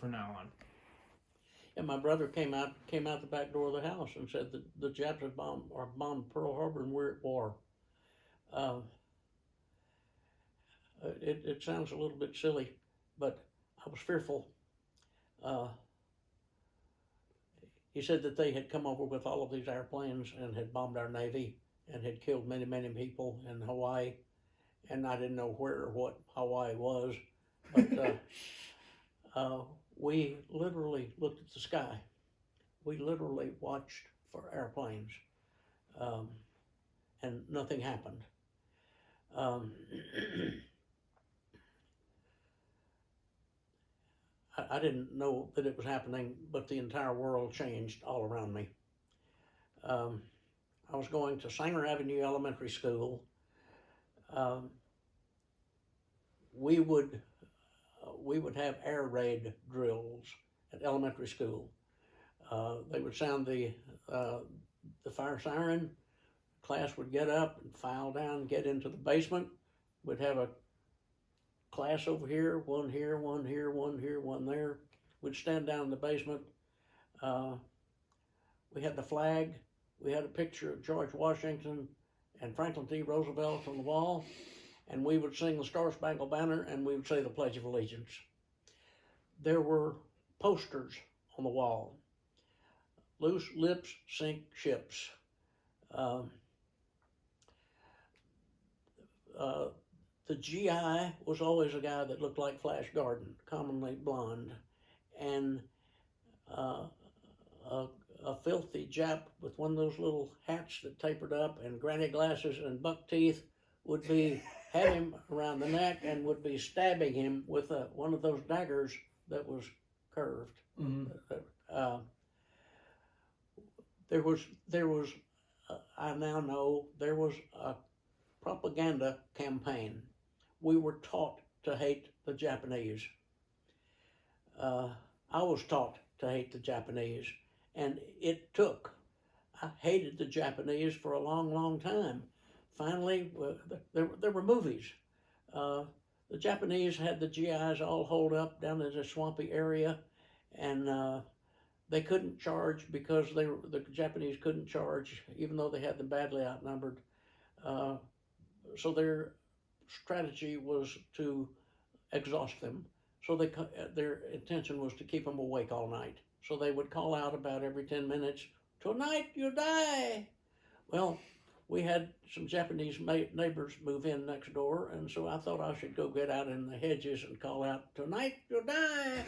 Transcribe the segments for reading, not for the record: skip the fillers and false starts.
from now on. And my brother came out the back door of the house and said that the Japs had bombed Pearl Harbor and we're at war. It sounds a little bit silly, but I was fearful. He said that they had come over with all of these airplanes and had bombed our Navy and had killed many, many people in Hawaii. And I didn't know where or what Hawaii was, but we literally looked at the sky. We literally watched for airplanes, and nothing happened. I didn't know that it was happening, but the entire world changed all around me. I was going to Sanger Avenue Elementary School. We would have air raid drills at elementary school. They would sound the fire siren. Class would get up and file down, get into the basement. We'd have a class over here, one here, one here, one here, one there. We'd stand down in the basement. We had the flag. We had a picture of George Washington and Franklin D. Roosevelt on the wall. And we would sing the Star Spangled Banner and we would say the Pledge of Allegiance. There were posters on the wall. Loose lips sink ships. The GI was always a guy that looked like Flash Gordon, commonly blonde, and a filthy Jap with one of those little hats that tapered up and granny glasses and buck teeth would have him around the neck and would be stabbing him with one of those daggers that was curved. Mm-hmm. There was I now know there was a propaganda campaign. We were taught to hate the Japanese. I was taught to hate the Japanese, and it took. I hated the Japanese for a long, long time. Finally, there were movies. The Japanese had the GIs all holed up down in a swampy area, and they couldn't charge because the Japanese couldn't charge, even though they had them badly outnumbered. So their strategy was to exhaust them. So their intention was to keep them awake all night. So they would call out about every 10 minutes, "Tonight you die." Well, we had some Japanese neighbors move in next door, and so I thought I should go get out in the hedges and call out, "Tonight you die."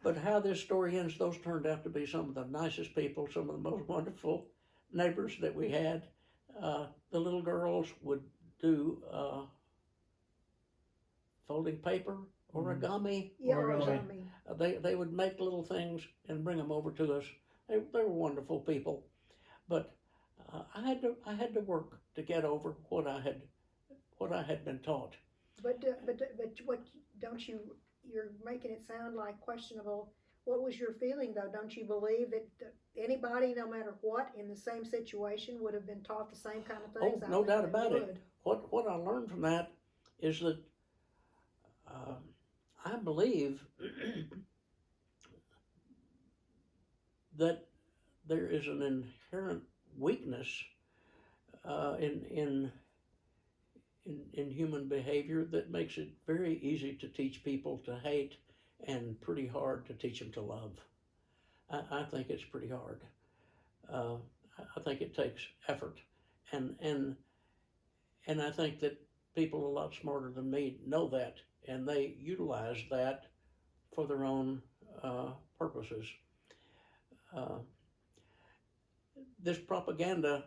But how this story ends, those turned out to be some of the nicest people, some of the most wonderful neighbors that we had. The little girls would do folding paper, origami. Yeah, origami. They would make little things and bring them over to us. They were wonderful people, but I had to work to get over what I had been taught. But what don't you? You're making it sound like questionable. What was your feeling though? Don't you believe that anybody, no matter what, in the same situation would have been taught the same kind of things? Oh, no doubt about it. What I learned from that is that I believe that there is an inherent weakness in human behavior that makes it very easy to teach people to hate and pretty hard to teach them to love. I think it's pretty hard. I think it takes effort, and I think that people a lot smarter than me know that, and they utilize that for their own purposes. This propaganda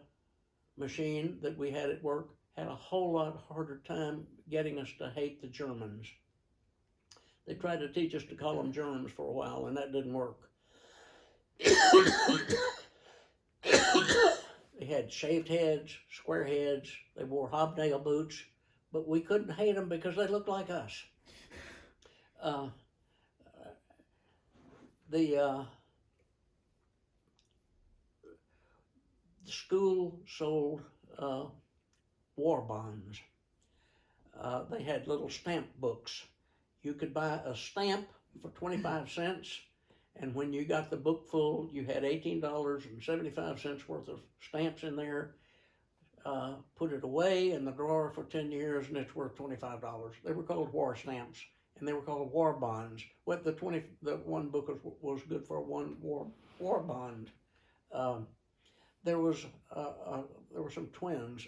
machine that we had at work had a whole lot harder time getting us to hate the Germans. They tried to teach us to call them Germans for a while, and that didn't work. They had shaved heads, square heads, they wore hobnail boots, but we couldn't hate them because they looked like us. The school sold war bonds. They had little stamp books. You could buy a stamp for 25 cents. And when you got the book full, you had $18.75 worth of stamps in there. Put it away in the drawer for 10 years, and it's worth $25. They were called war stamps, and they were called war bonds. What the one book was good for one war bond. There were some twins,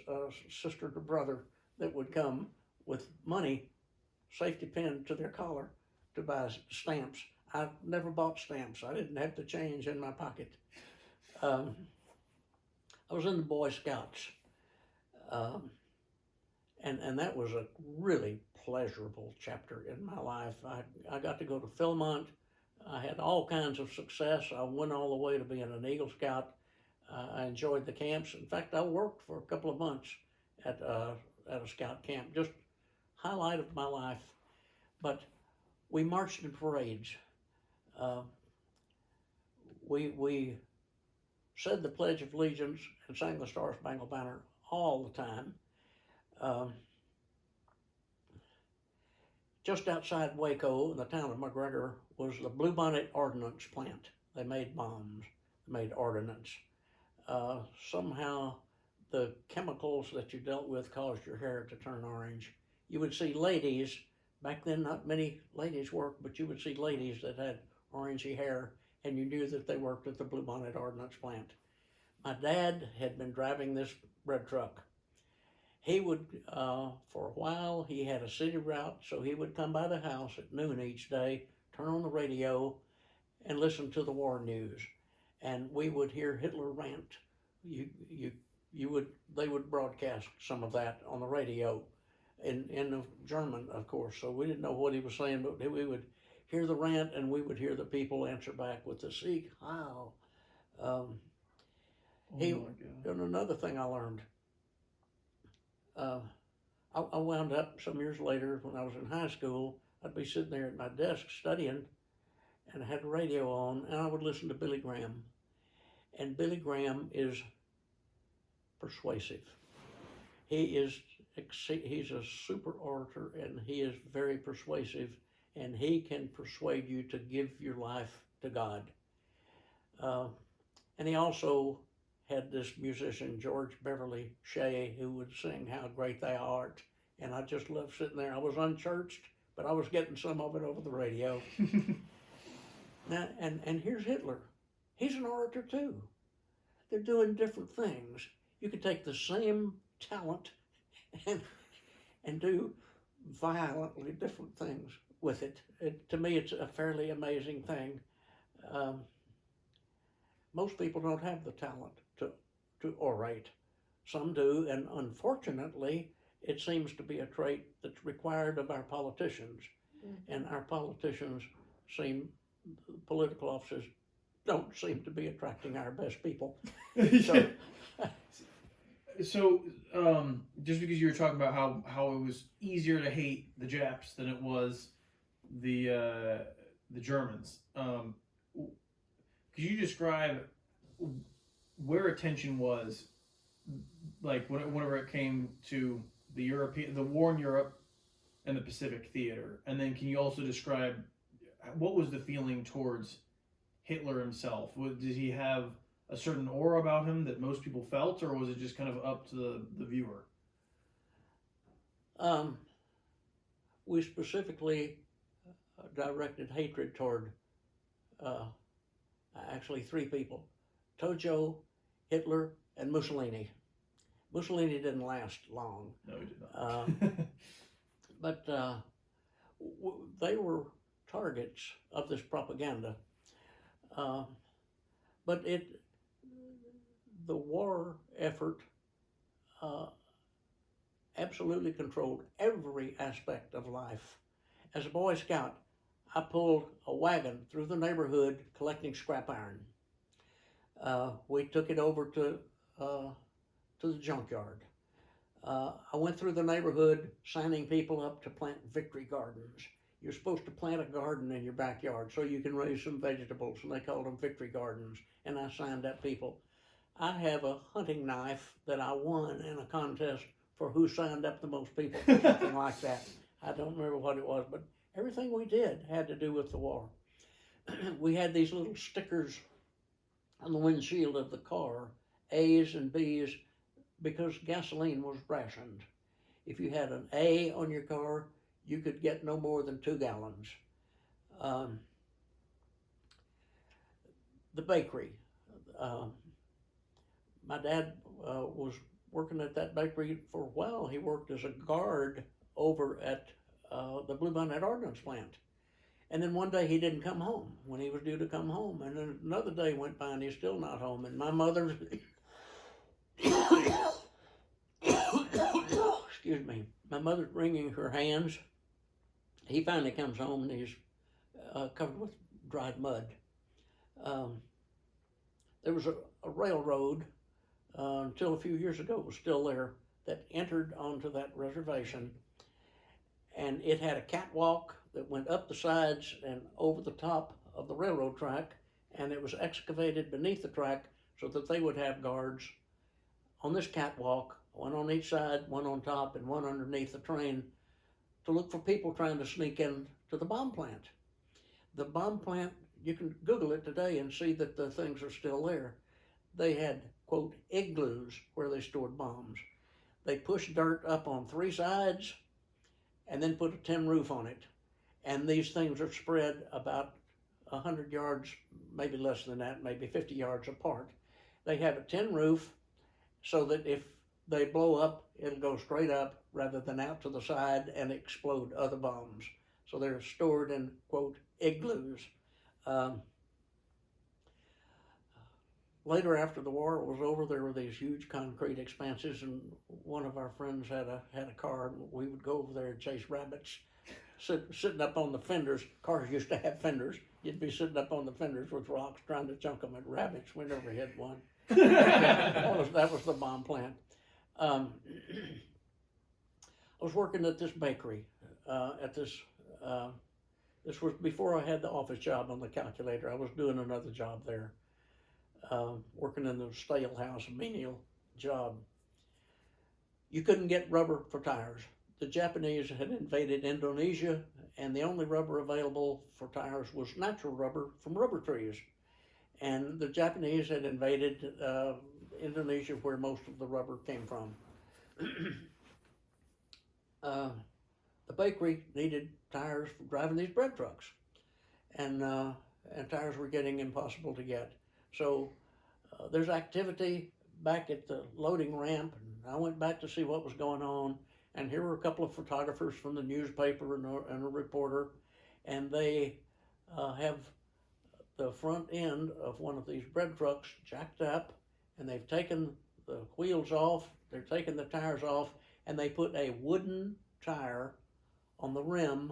sister to brother, that would come with money, safety pin to their collar, to buy stamps. I never bought stamps. I didn't have the change in my pocket. I was in the Boy Scouts, and that was a really pleasurable chapter in my life. I got to go to Philmont. I had all kinds of success. I went all the way to being an Eagle Scout. I enjoyed the camps. In fact, I worked for a couple of months at a scout camp, just highlight of my life. But we marched in parades. We said the Pledge of Allegiance and sang the Star Spangled Banner all the time. Just outside Waco, in the town of McGregor, was the Bluebonnet Ordnance Plant. They made bombs, they made ordnance. Somehow the chemicals that you dealt with caused your hair to turn orange. You would see ladies, back then not many ladies worked, but you would see ladies that had orangey hair, and you knew that they worked at the Bluebonnet Ordnance Plant. My dad had been driving this bread truck. He would, for a while, he had a city route, so he would come by the house at noon each day, turn on the radio, and listen to the war news. And we would hear Hitler rant. They would broadcast some of that on the radio, in German, of course. So we didn't know what he was saying, but we would hear the rant, and we would hear the people answer back with the Sieg Heil. And another thing I learned. I wound up some years later when I was in high school. I'd be sitting there at my desk studying, and I had the radio on, and I would listen to Billy Graham. And Billy Graham is persuasive. He's a super orator, and he is very persuasive, and he can persuade you to give your life to God. And he also had this musician, George Beverly Shea, who would sing How Great Thou Art. And I just loved sitting there. I was unchurched, but I was getting some of it over the radio. Now, and here's Hitler. He's an orator too. They're doing different things. You could take the same talent and do violently different things with it. To me, it's a fairly amazing thing. Most people don't have the talent to orate. Some do, and unfortunately, it seems to be a trait that's required of our politicians. Mm-hmm. And our politicians political officers don't seem to be attracting our best people. So, just because you were talking about how it was easier to hate the Japs than it was the Germans, could you describe where attention was, like whenever it came to the war in Europe and the Pacific Theater? And then can you also describe what was the feeling towards Hitler himself? Did he have a certain aura about him that most people felt, or was it just kind of up to the viewer? We specifically directed hatred toward actually three people: Tojo, Hitler, and Mussolini. Mussolini didn't last long. No, he did not. But they were targets of this propaganda. But the war effort absolutely controlled every aspect of life. As a Boy Scout, I pulled a wagon through the neighborhood collecting scrap iron. We took it over to the junkyard. I went through the neighborhood signing people up to plant victory gardens. You're supposed to plant a garden in your backyard so you can raise some vegetables, and they called them victory gardens, and I signed up people. I have a hunting knife that I won in a contest for who signed up the most people, something like that. I don't remember what it was, but Everything we did had to do with the war. We had these little stickers on the windshield of the car, A's and B's, because gasoline was rationed. If you had an A on your car, you could get no more than 2 gallons. The bakery. My dad was working at that bakery for a while. He worked as a guard over at the Bluebonnet Ordnance Plant. And then one day he didn't come home when he was due to come home. And then another day went by and he's still not home. And my mother, excuse me, my mother's wringing her hands. He finally comes home and he's covered with dried mud. There was a railroad until a few years ago, it was still there, that entered onto that reservation, and it had a catwalk that went up the sides and over the top of the railroad track, and it was excavated beneath the track so that they would have guards on this catwalk, one on each side, one on top, and one underneath the train, to look for people trying to sneak in to the bomb plant. The bomb plant, you can Google it today and see that the things are still there. They had, quote, igloos where they stored bombs. They pushed dirt up on 3 sides and then put a tin roof on it. And these things are spread about 100 yards, maybe less than that, maybe 50 yards apart. They have a tin roof so that if they blow up, it'll go straight up rather than out to the side and explode other bombs. So they're stored in, quote, igloos. Later, after the war was over, there were these huge concrete expanses, and one of our friends had a car, and we would go over there and chase rabbits, sitting up on the fenders. Cars used to have fenders. You'd be sitting up on the fenders with rocks trying to chunk them at rabbits. We never hit one. that was the bomb plant. I was working at this bakery. This was before I had the office job on the calculator. I was doing another job there. Working in the stale house, a menial job. You couldn't get rubber for tires. The Japanese had invaded Indonesia, and the only rubber available for tires was natural rubber from rubber trees. And the Japanese had invaded Indonesia, where most of the rubber came from. The bakery needed tires for driving these bread trucks, and tires were getting impossible to get. So there's activity back at the loading ramp, and I went back to see what was going on, and here were a couple of photographers from the newspaper and a reporter, and they have the front end of one of these bread trucks jacked up, and they've taken the wheels off, they're taking the tires off, and they put a wooden tire on the rim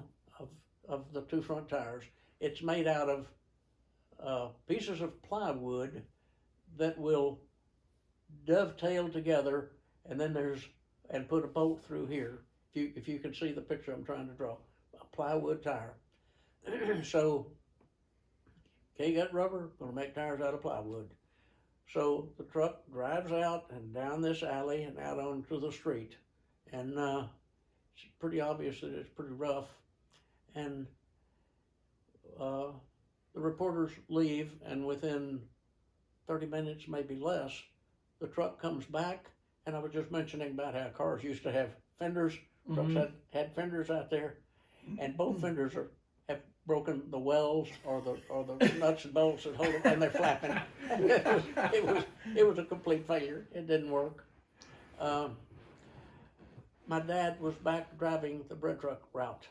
of the 2 front tires. It's made out of pieces of plywood that will dovetail together, and then and put a bolt through here. If you can see the picture I'm trying to draw, a plywood tire. So, okay, got rubber, gonna make tires out of plywood. So the truck drives out and down this alley and out onto the street, and it's pretty obvious that it's pretty rough, and the reporters leave, and within 30 minutes, maybe less, the truck comes back, and I was just mentioning about how cars used to have fenders. Trucks had fenders out there, and both fenders have broken the wells or the nuts and bolts that hold them, and they're flapping. It was a complete failure. It didn't work. My dad was back driving the bread truck route.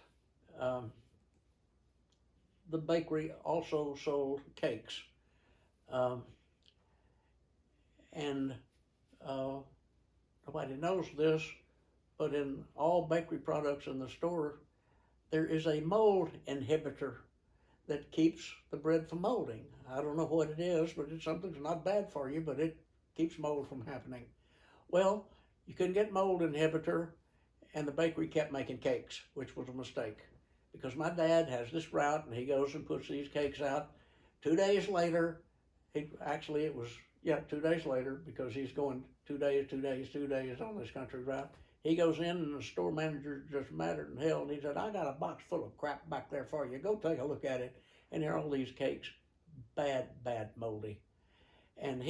The bakery also sold cakes. And nobody knows this, but in all bakery products in the store, there is a mold inhibitor that keeps the bread from molding. I don't know what it is, but it's something that's not bad for you, but it keeps mold from happening. Well, you couldn't get mold inhibitor, and the bakery kept making cakes, which was a mistake. Because my dad has this route, and he goes and puts these cakes out. 2 days later, it was 2 days later, because he's going 2 days on this country route. He goes in and the store manager's just madder than hell, and he said, "I got a box full of crap back there for you. Go take a look at it." And there are all these cakes, bad, moldy. And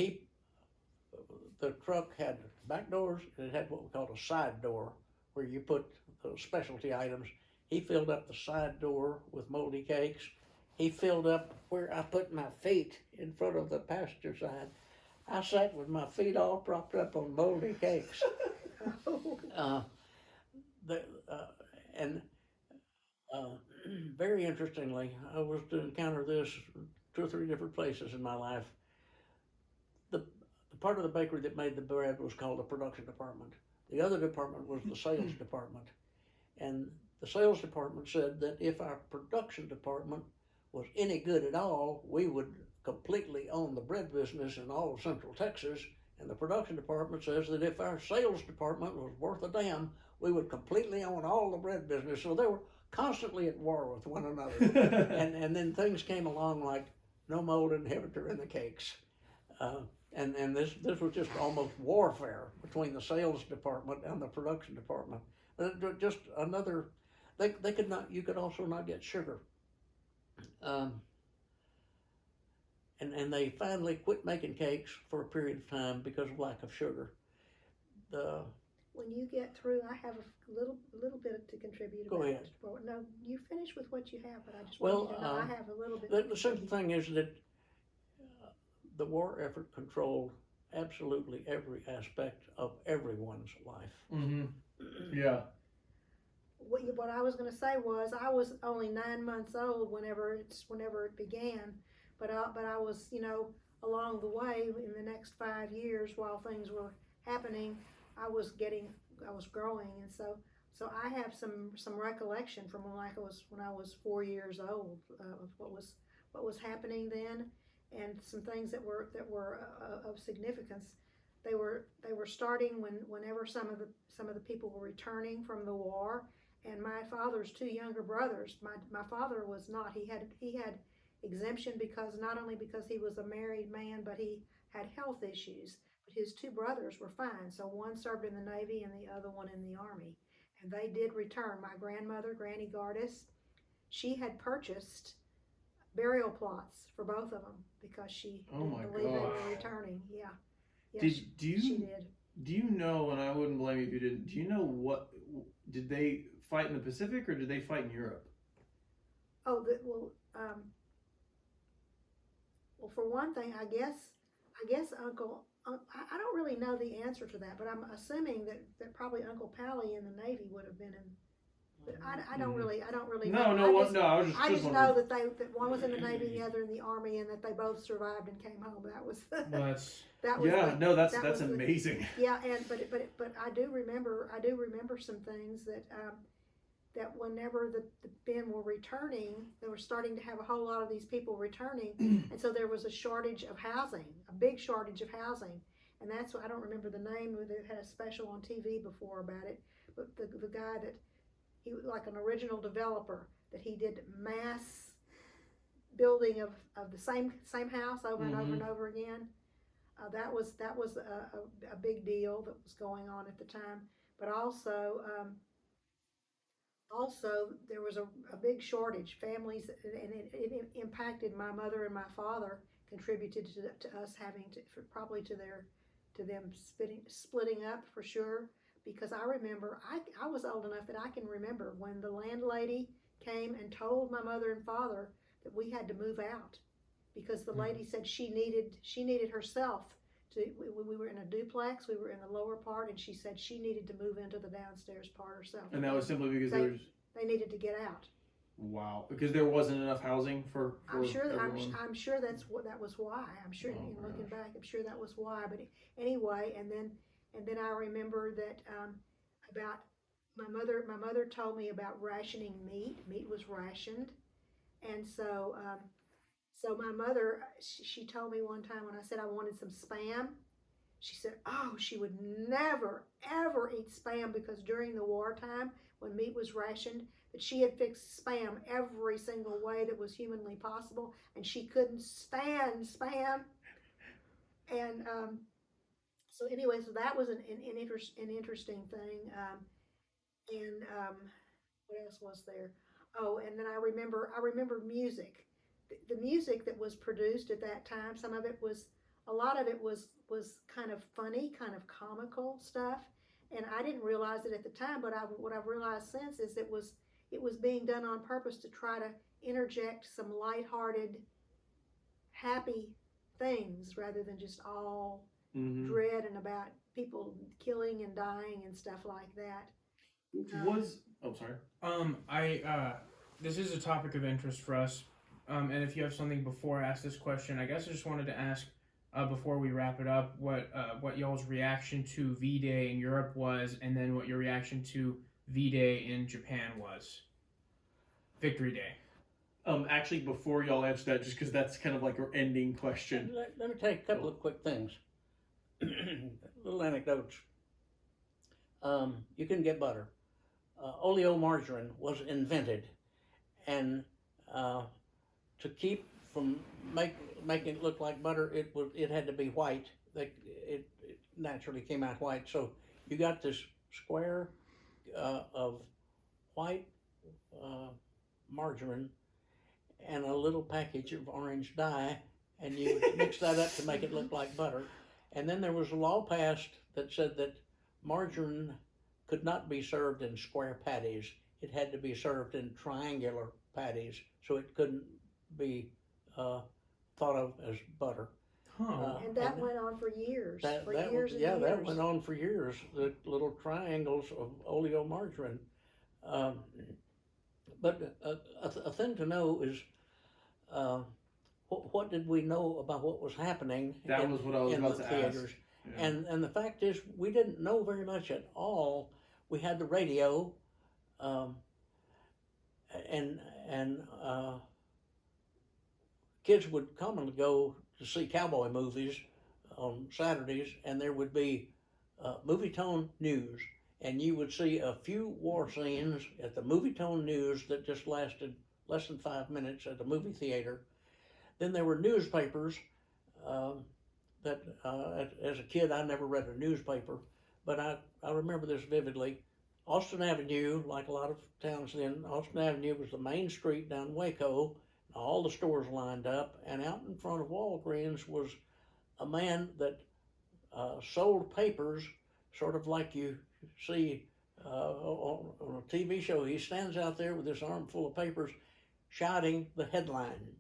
the truck had back doors, and it had what we called a side door, where you put the specialty items. He filled up the side door with moldy cakes. He filled up where I put my feet in front of the passenger side. I sat with my feet all propped up on moldy cakes. The, and very interestingly, I was to encounter this 2 or 3 different places in my life. The part of the bakery that made the bread was called the production department. The other department was the sales department. And the sales department said that if our production department was any good at all, we would completely own the bread business in all of Central Texas. And the production department says that if our sales department was worth a damn, we would completely own all the bread business. So they were constantly at war with one another. and then things came along like no mold inhibitor in the cakes. And this was just almost warfare between the sales department and the production department. Just another, they could not, you could also not get sugar. And they finally quit making cakes for a period of time because of lack of sugar. When you get through, I have a little bit to contribute. Go ahead. Well, no, you finish with what you have, but I just Well, want you to know I have a little bit. The simple thing is that the war effort controlled absolutely every aspect of everyone's life. Mm-hmm. Yeah. What I was going to say was I was only 9 months old whenever it began, but I was, along the way in the next 5 years while things were happening, I was growing, and so I have some recollection from when I was 4 years old of what was happening then, and some things that were of significance. They were starting whenever some of the people were returning from the war, and my father's 2 younger brothers. My father was not. He had exemption not only because he was a married man, but he had health issues. But his 2 brothers were fine. So one served in the Navy and the other one in the Army, and they did return. My grandmother, Granny Gardes, she had purchased burial plots for both of them because she didn't believe they were returning. Yeah. She did. Do you know, and I wouldn't blame you if you didn't, do you know did they fight in the Pacific or did they fight in Europe? Oh, well, for one thing, I guess Uncle, I don't really know the answer to that, but I'm assuming that probably Uncle Pally in the Navy would have been in. But I don't really know. I just know that one was in the Navy, the other in the Army, and that they both survived and came home. That was that's amazing. But I do remember some things that whenever the men were returning, they were starting to have a whole lot of these people returning, and so there was a shortage of housing, a big shortage of housing, and that's what I don't remember the name. They had a special on TV before about it, but the guy that he was like an original developer that he did mass building of the same house over and over and over again. That was a big deal that was going on at the time, but also there was a big shortage. Families, and it impacted my mother and my father, contributed to us having to them splitting up for sure. Because I remember, I was old enough that I can remember when the landlady came and told my mother and father that we had to move out, because the lady said she needed herself to. We were in a duplex. We were in the lower part, and she said she needed to move into the downstairs part herself. And that was simply because they needed to get out. Wow, because there wasn't enough housing for I'm sure everyone. I'm sure that was why. I'm sure looking back, I'm sure that was why. But anyway, and then I remember that about my mother told me about rationing meat. Meat was rationed, and so my mother, she told me one time when I said I wanted some Spam, she said, oh, she would never ever eat Spam, because during the wartime when meat was rationed, that she had fixed Spam every single way that was humanly possible, and she couldn't stand Spam, and So anyway, so that was an interesting thing. And what else was there? Oh, and then I remember music. The music that was produced at that time, some of it was, a lot of it was kind of funny, kind of comical stuff, and I didn't realize it at the time. But what I've realized since is it was being done on purpose to try to interject some lighthearted, happy things rather than just all dread and about people killing and dying and stuff like that. Sorry. This is a topic of interest for us. And if you have something before I ask this question, I guess I just wanted to ask, before we wrap it up, what y'all's reaction to V-Day in Europe was, and then what your reaction to V-Day in Japan was. Victory Day. Actually, before y'all answer that, just because that's kind of like our ending question. Let me tell you a couple of quick things. Little anecdotes. You can get butter. Oleomargarine was invented, and to keep from making it look like butter, it had to be white. It naturally came out white. So you got this square of white margarine and a little package of orange dye, and you mix that up to make it look like butter. And then there was a law passed that said that margarine could not be served in square patties. It had to be served in triangular patties, so it couldn't be thought of as butter. And that went on for years. That Years. That went on for years. The little triangles of oleomargarine. But a thing to know is, what did we know about what was happening? That was what I was about to theaters? ask. Yeah. And the fact is, we didn't know very much at all. We had the radio, and kids would commonly go to see cowboy movies on Saturdays, and there would be movie tone news, and you would see a few war scenes at the movie tone news that just lasted less than 5 minutes at the movie theater. Then there were newspapers that as a kid I never read a newspaper, but I remember this vividly. Austin Avenue, like a lot of towns then, Austin Avenue was the main street down Waco. All the stores lined up, and out in front of Walgreens was a man that sold papers, sort of like you see on a TV show. He stands out there with this armful of papers shouting the headline.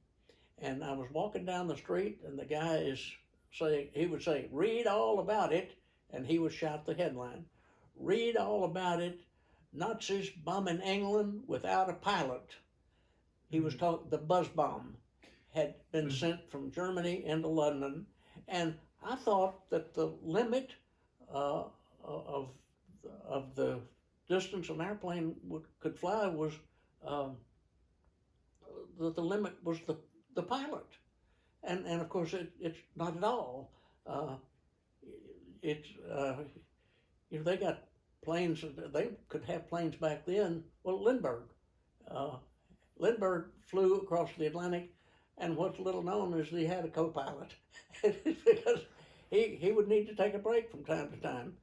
And I was walking down the street, and the guy he would say, "Read all about it," and he would shout the headline. "Read all about it, Nazis bombing England without a pilot." He was talking, the buzz bomb had been sent from Germany into London, and I thought that the limit of the distance an airplane could fly was that the limit was the pilot, and of course it's not at all. They got planes. They could have planes back then. Well, Lindbergh flew across the Atlantic, and what's little known is he had a co-pilot because he would need to take a break from time to time.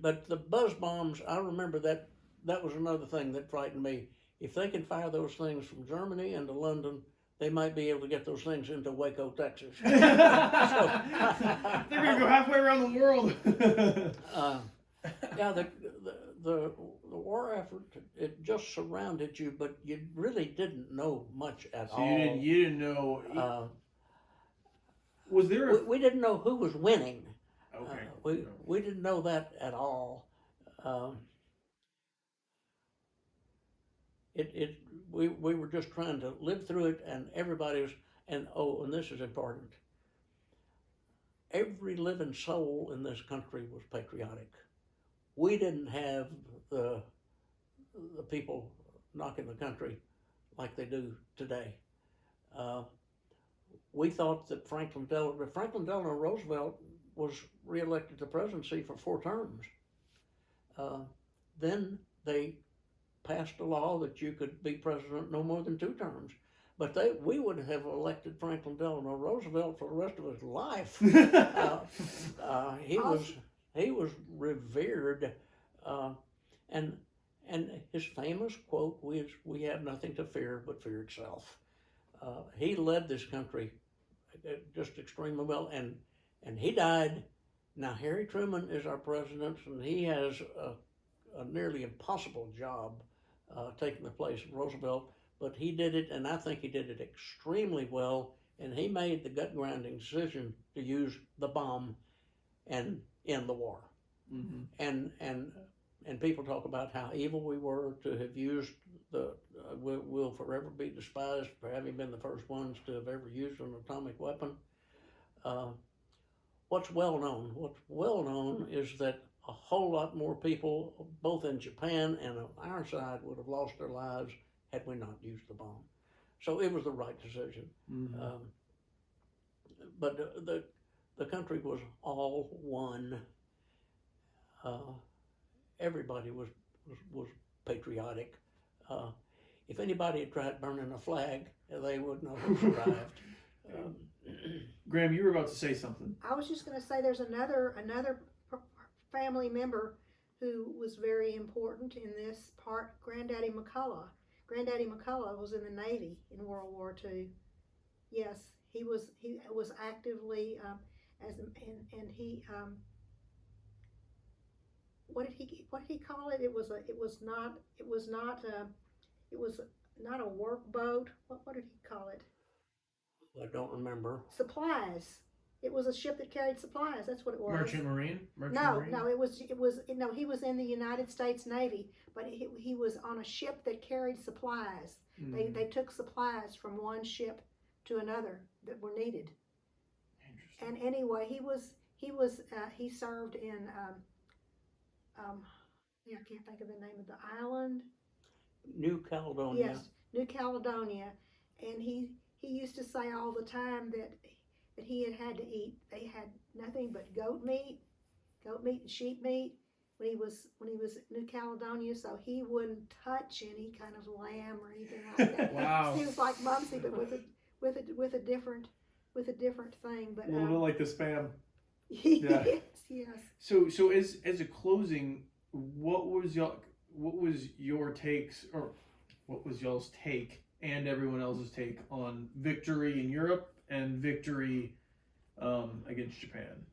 But the buzz bombs, I remember that was another thing that frightened me. If they can fire those things from Germany into London, they might be able to get those things into Waco, Texas. They're gonna go halfway around the world. Yeah, the war effort, it just surrounded you, but you really didn't know much at all. You didn't know. Was there we didn't know who was winning. Okay. We didn't know that at all. We were just trying to live through it, and everybody was, and this is important. Every living soul in this country was patriotic. We didn't have the people knocking the country like they do today. We thought that Franklin Delano Roosevelt was reelected to the presidency for 4 terms. Then they passed a law that you could be president no more than 2 terms. but we would have elected Franklin Delano Roosevelt for the rest of his life. He was revered, and his famous quote was, "We have nothing to fear but fear itself." He led this country just extremely well, and he died. Now Harry Truman is our president, and he has a nearly impossible job taking the place of Roosevelt, but he did it, and I think he did it extremely well, and he made the gut-grinding decision to use the bomb and end the war. Mm-hmm. And people talk about how evil we were to have used we'll forever be despised for having been the first ones to have ever used an atomic weapon. What's well known is that a whole lot more people, both in Japan and on our side, would have lost their lives had we not used the bomb. So it was the right decision. Mm-hmm. But the country was all one. Everybody was patriotic. If anybody had tried burning a flag, they would not have survived. Graham, you were about to say something. I was just going to say there's another family member who was very important in this part. Granddaddy McCullough. Granddaddy McCullough was in the Navy in World War II. Yes, he was actively what did he call it? It was not a work boat. What did he call it? I don't remember. Supplies. It was a ship that carried supplies. That's what it was. Merchant Marine? No, he was in the United States Navy, but he was on a ship that carried supplies. Mm-hmm. They took supplies from one ship to another that were needed. Interesting. And anyway, he served in I can't think of the name of the island. New Caledonia. Yes, New Caledonia, and he used to say all the time that he had to eat. They had nothing but goat meat and sheep meat when he was in New Caledonia. So he wouldn't touch any kind of lamb or anything like that. Wow. He was like Mumsy, but with a different thing. But A little bit like the Spam. yes. So as a closing, what was your takes, or what was y'all's take and everyone else's take on victory in Europe and victory against Japan?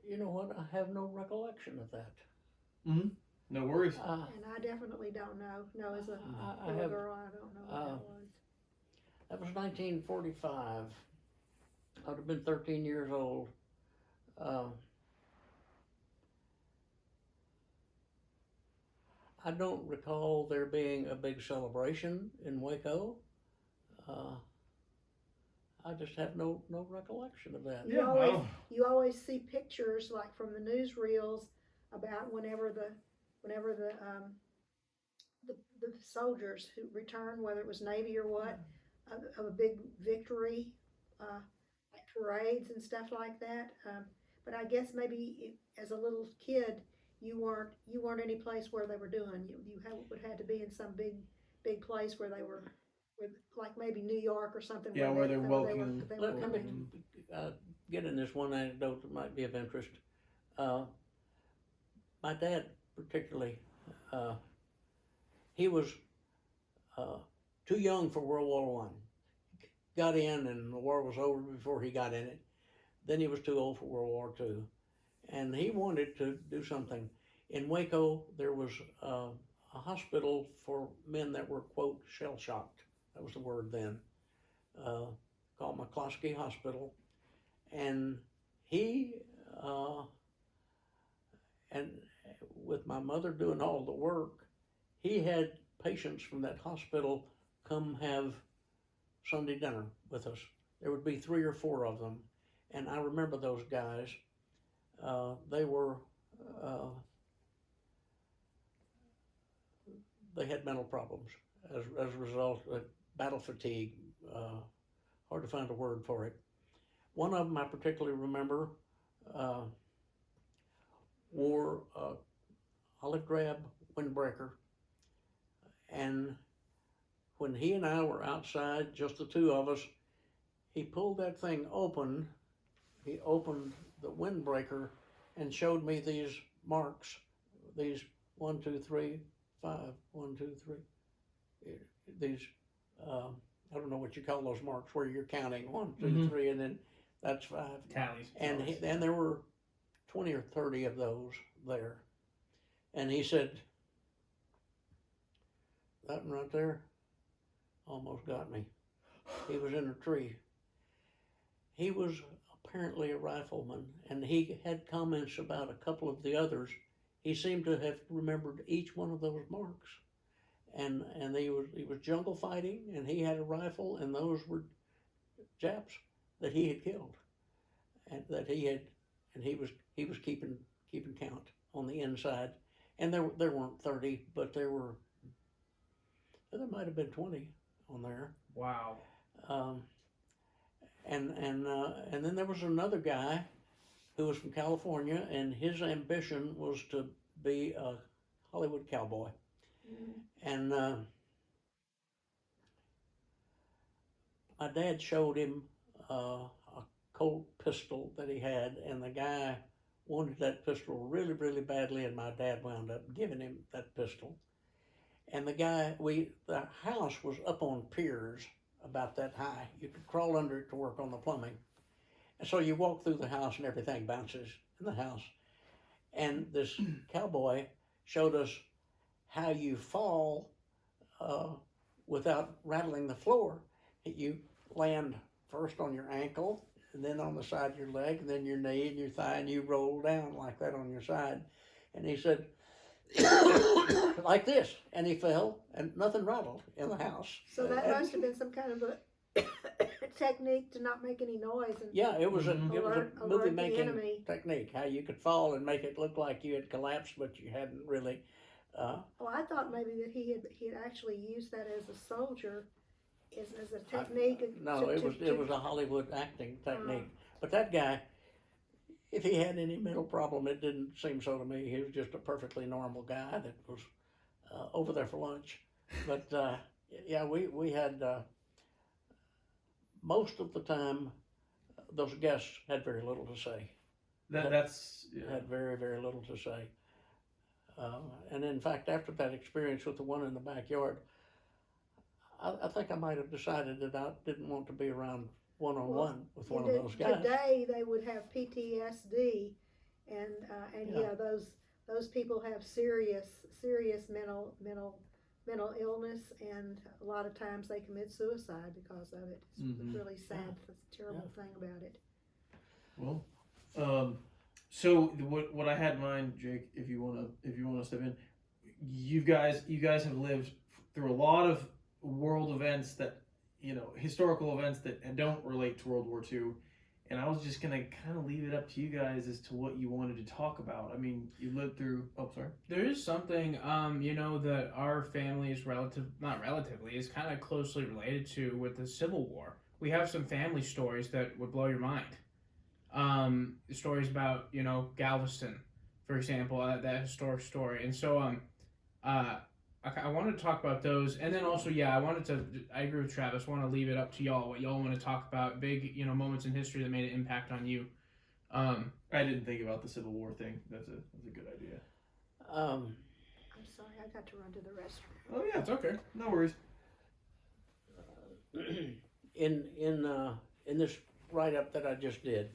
You know what? I have no recollection of that. Mm-hmm. No worries. And I definitely don't know. No, as a little girl, I don't know what that was. That was 1945. I would have been 13 years old. I don't recall there being a big celebration in Waco. I just have no recollection of that. You always see pictures like from the newsreels about whenever the soldiers who returned, whether it was Navy or what, of a big victory, like parades and stuff like that. But I guess maybe as a little kid, you weren't any place where they were doing. You would have to be in some big place where they were, like maybe New York or something. Yeah, where they're welcoming. Let me get in this one anecdote that might be of interest. My dad, particularly, he was too young for World War I. Got in, and the war was over before he got in it. Then he was too old for World War II, and he wanted to do something. In Waco, there was a hospital for men that were, quote, shell-shocked. That was the word then. Called McCloskey Hospital. And he, and with my mother doing all the work, he had patients from that hospital come have Sunday dinner with us. There would be 3 or 4 of them. And I remember those guys. They were, they had mental problems as a result of battle fatigue. Hard to find a word for it. One of them I particularly remember wore olive drab windbreaker and when he and I were outside, just the two of us, he pulled that thing open. He opened the windbreaker and showed me these marks, these 1, 2, 3, 5, 1, 2, 3. These, I don't know what you call those marks where you're counting 1, 2, 3, and then that's 5. Tallies. And and there were 20 or 30 of those there. And he said, that one right there almost got me. He was in a tree. He was apparently a rifleman, and he had comments about a couple of the others. He seemed to have remembered each one of those marks. And he was jungle fighting, and he had a rifle, and those were Japs that he had killed, and he was keeping count on the inside. And there weren't 30, but there might have been 20 on there. Wow. And then there was another guy who was from California, and his ambition was to be a Hollywood cowboy. And my dad showed him a Colt pistol that he had, and the guy wanted that pistol really, really badly, and my dad wound up giving him that pistol. And the house was up on piers about that high. You could crawl under it to work on the plumbing. And so you walk through the house and everything bounces in the house. And this cowboy showed us how you fall without rattling the floor. You land first on your ankle, and then on the side of your leg, and then your knee and your thigh, and you roll down like that on your side. And he said, like this, and he fell, and nothing rattled in the house. So that must have been some kind of a technique to not make any noise. And yeah, it was a alert movie the making enemy. technique, how you could fall and make it look like you had collapsed, but you hadn't really. Well, I thought maybe that he had actually used that as a soldier, as a technique. No, it was a Hollywood acting technique. But that guy, if he had any mental problem, it didn't seem so to me. He was just a perfectly normal guy that was over there for lunch. But yeah, we had most of the time, those guests had very little to say. Had very, very little to say. And in fact, after that experience with the one in the backyard, I think I might have decided that I didn't want to be around one-on-one with one of those guys. Today they would have PTSD, and yeah, those people have serious mental illness, and a lot of times they commit suicide because of it. It's really sad. That's a terrible thing about it. Well, so what I had in mind, Jake, if you wanna step in, you guys have lived through a lot of world events that, historical events that don't relate to World War II, and I was just gonna kind of leave it up to you guys as to what you wanted to talk about. I mean, you lived through. Oh, sorry. There is something, that our family is is kind of closely related to with the Civil War. We have some family stories that would blow your mind. Stories about, Galveston, for example, that historic story. And so, I wanted to talk about those. And then also, I agree with Travis. I want to leave it up to y'all, what y'all want to talk about, big, moments in history that made an impact on you. I didn't think about the Civil War thing. That's a good idea. I'm sorry, I got to run to the restroom. Oh yeah, It's okay. No worries. In this write-up that I just did,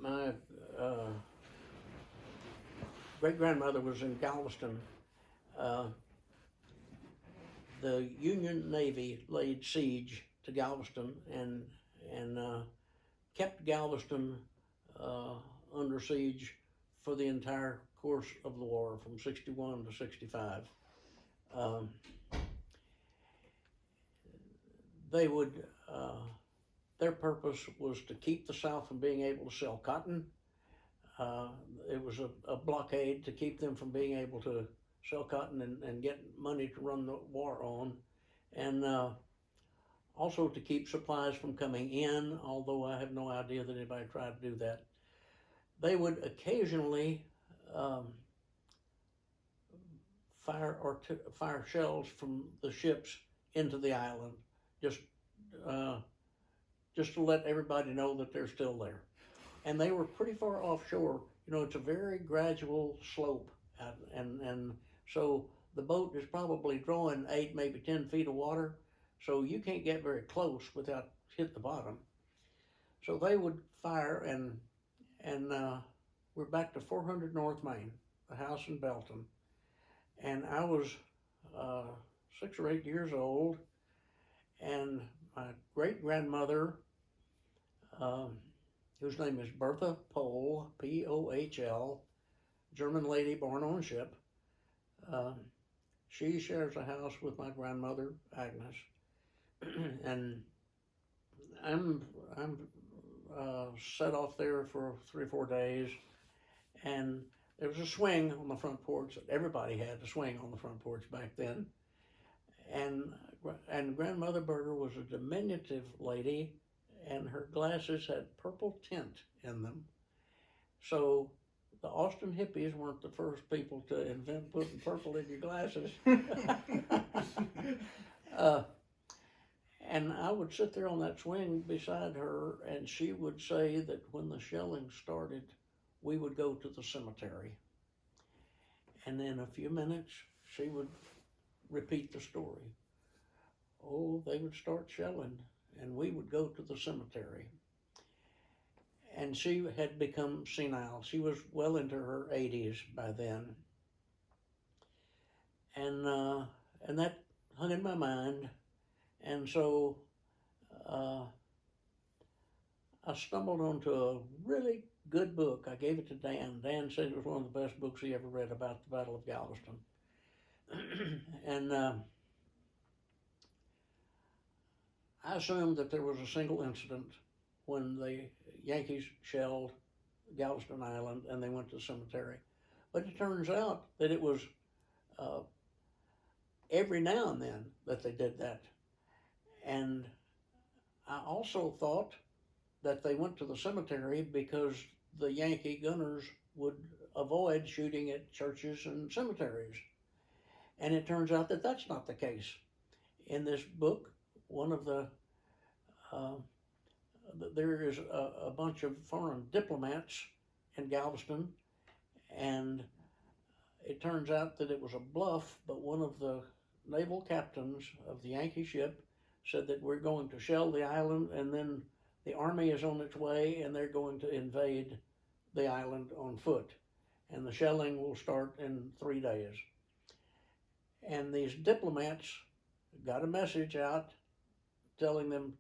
my great-grandmother was in Galveston. The Union Navy laid siege to Galveston and kept Galveston under siege for the entire course of the war, from 61 to 65. They would, their purpose was to keep the South from being able to sell cotton. It was a blockade to keep them from being able to sell cotton and get money to run the war on, and also to keep supplies from coming in, although I have no idea that anybody tried to do that. They would occasionally fire shells from the ships into the island, just to let everybody know that they're still there. And they were pretty far offshore. You know, it's a very gradual slope, and so the boat is probably drawing 8, maybe 10 feet of water, so you can't get very close without hit the bottom. So they would fire, and we're back to 400 North Main, the house in Belton, and I was 6 or 8 years old, and my great grandmother, whose name is Bertha Pohl, Pohl, German lady born on a ship. She shares a house with my grandmother Agnes, and I'm set off there for 3 or 4 days, and there was a swing on the front porch. Everybody had a swing on the front porch back then, and Grandmother Berger was a diminutive lady, and her glasses had purple tint in them. So the Austin hippies weren't the first people to invent putting purple in your glasses. And I would sit there on that swing beside her, and she would say that when the shelling started, we would go to the cemetery. And in a few minutes, she would repeat the story. Oh, they would start shelling, and we would go to the cemetery. And she had become senile. She was well into her 80s by then. And that hung in my mind. And so I stumbled onto a really good book. I gave it to Dan. Dan said it was one of the best books he ever read about the Battle of Galveston. And I assumed that there was a single incident when the Yankees shelled Galveston Island and they went to the cemetery. But it turns out that it was every now and then that they did that. And I also thought that they went to the cemetery because the Yankee gunners would avoid shooting at churches and cemeteries. And it turns out that that's not the case. In this book, one of there is a bunch of foreign diplomats in Galveston, and it turns out that it was a bluff, but one of the naval captains of the Yankee ship said that we're going to shell the island, and then the army is on its way, and they're going to invade the island on foot, and the shelling will start in 3 days. And these diplomats got a message out telling them,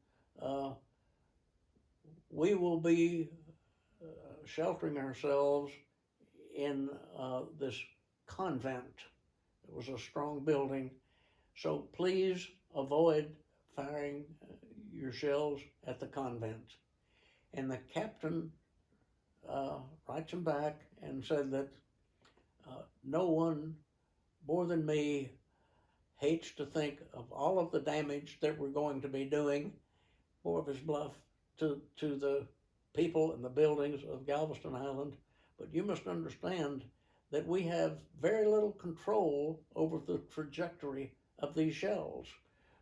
we will be sheltering ourselves in this convent. It was a strong building, so please avoid firing your shells at the convent. And the captain writes him back and said that no one more than me hates to think of all of the damage that we're going to be doing, more of his bluff, to the people and the buildings of Galveston Island. But you must understand that we have very little control over the trajectory of these shells.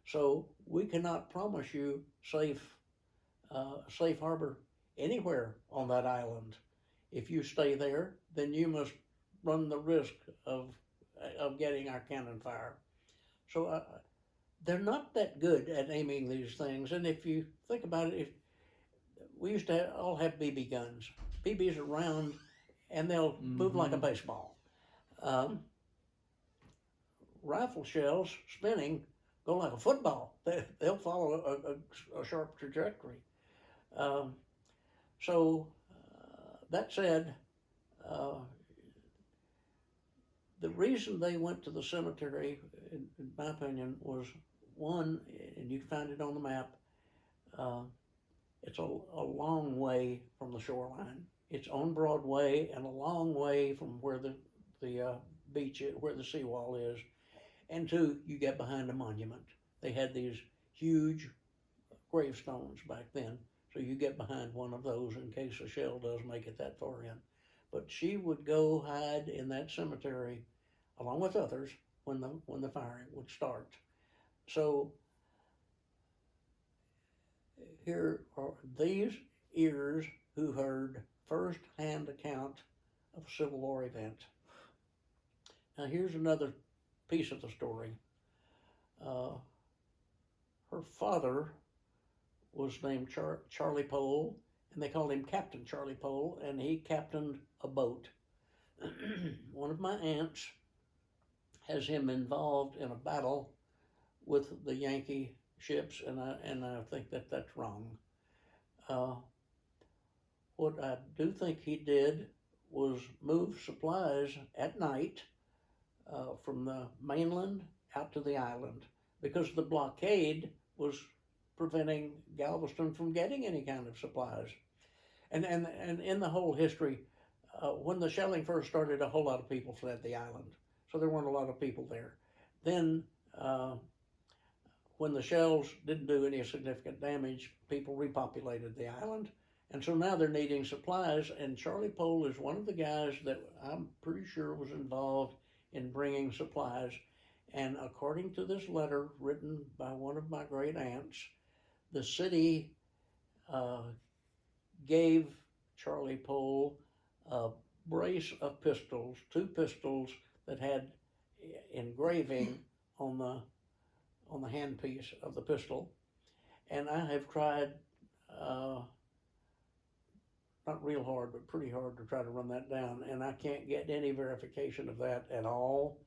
So we cannot promise you safe harbor anywhere on that island. If you stay there, then you must run the risk of getting our cannon fire. So they're not that good at aiming these things. And if you think about it, we used to all have BB guns. BBs are round, and they'll move like a baseball. Rifle shells spinning go like a football. They'll follow a sharp trajectory. That said, the reason they went to the cemetery, in my opinion, was one, and you can find it on the map, it's a long way from the shoreline. It's on Broadway and a long way from where the beach is, where the seawall is. And two, you get behind a monument. They had these huge gravestones back then, so you get behind one of those in case a shell does make it that far in. But she would go hide in that cemetery, along with others, when the firing would start. So here are these ears who heard first-hand account of a Civil War event. Now here's another piece of the story. Her father was named Charlie Pole, and they called him Captain Charlie Pole, and he captained a boat. One of my aunts has him involved in a battle with the Yankee ships, and I think that that's wrong. What I do think he did was move supplies at night from the mainland out to the island, because the blockade was preventing Galveston from getting any kind of supplies. And in the whole history, when the shelling first started, a whole lot of people fled the island, so there weren't a lot of people there. Then when the shells didn't do any significant damage, people repopulated the island, and so now they're needing supplies, and Charlie Pole is one of the guys that I'm pretty sure was involved in bringing supplies. And according to this letter written by one of my great aunts, the city gave Charlie Pole a brace of pistols, 2 pistols that had engraving on the handpiece of the pistol. And I have tried, not real hard, but pretty hard to try to run that down, and I can't get any verification of that at all.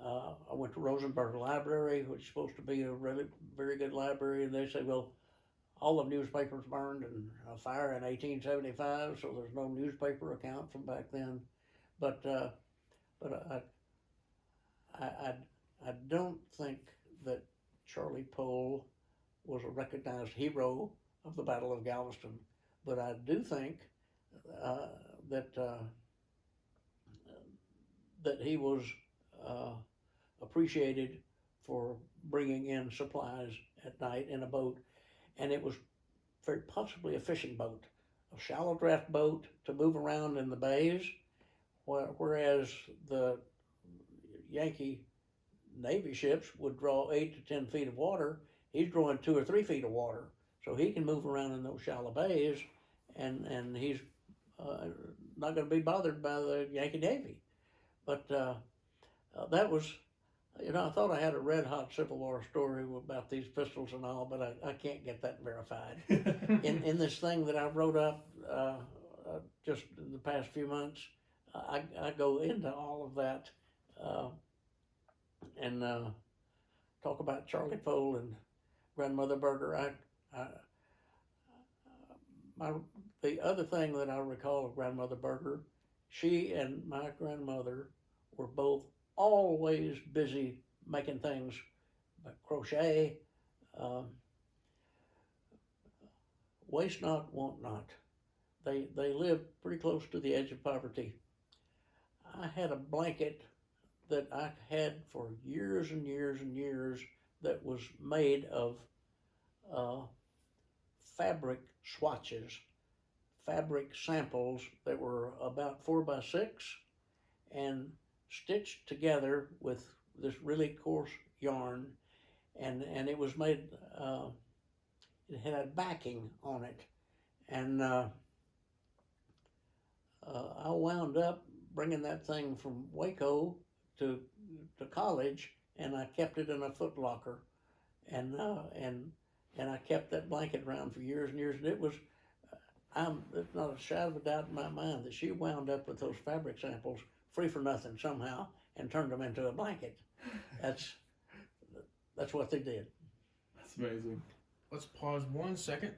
I went to Rosenberg Library, which is supposed to be a really very good library, and they say, well, all the newspapers burned in a fire in 1875, so there's no newspaper account from back then. But I don't think that Charlie Pole was a recognized hero of the Battle of Galveston, but I do think that he was appreciated for bringing in supplies at night in a boat, and it was very possibly a fishing boat, a shallow draft boat to move around in the bays, whereas the Yankee Navy ships would draw 8 to 10 feet of water. He's drawing 2 or 3 feet of water, so he can move around in those shallow bays, and he's not going to be bothered by the Yankee Navy. But that was, I thought I had a red hot Civil War story about these pistols and all, but I can't get that verified. in this thing that I wrote up just in the past few months, I go into all of that and talk about Charlie Pole and Grandmother Berger. The other thing that I recall of Grandmother Berger, she and my grandmother were both always busy making things like crochet, waste not, want not. They lived pretty close to the edge of poverty. I had a blanket that I had for years and years and years that was made of fabric swatches, fabric samples that were about 4 by 6 and stitched together with this really coarse yarn, and it was made, it had a backing on it, and I wound up bringing that thing from Waco to college, and I kept it in a foot locker, and I kept that blanket around for years and years, and it was, there's not a shadow of a doubt in my mind that she wound up with those fabric samples free for nothing somehow and turned them into a blanket. That's what they did. That's amazing. Let's pause 1 second.